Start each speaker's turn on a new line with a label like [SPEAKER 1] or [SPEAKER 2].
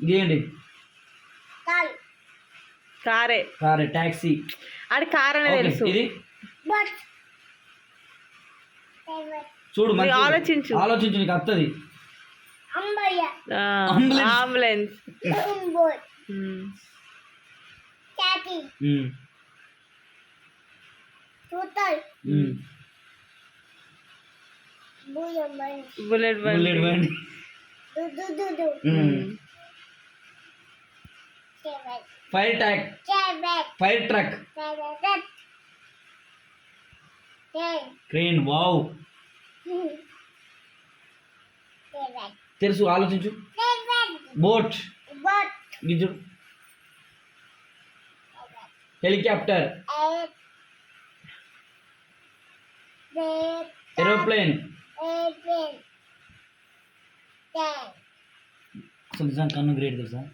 [SPEAKER 1] గీయండి.
[SPEAKER 2] కారే.
[SPEAKER 1] కారే. టాక్సీ.
[SPEAKER 2] అది కార్ అనే తెలుసు.
[SPEAKER 1] ఇది చూడు, మంచి
[SPEAKER 2] ఆలోచించు.
[SPEAKER 1] ఆలోచించు, నీకు వస్తుంది.
[SPEAKER 2] అంబులెన్స్. బుల్లెట్ బండి.
[SPEAKER 1] Fire truck. క్రేన్. వావ్. తెలుసు, ఆలోచించు. బోట్. గిజు. హెలికాప్టర్. ఏరోప్లేన్. అసలు నిజానికి కన్ను గ్రేట్ తెలుసా.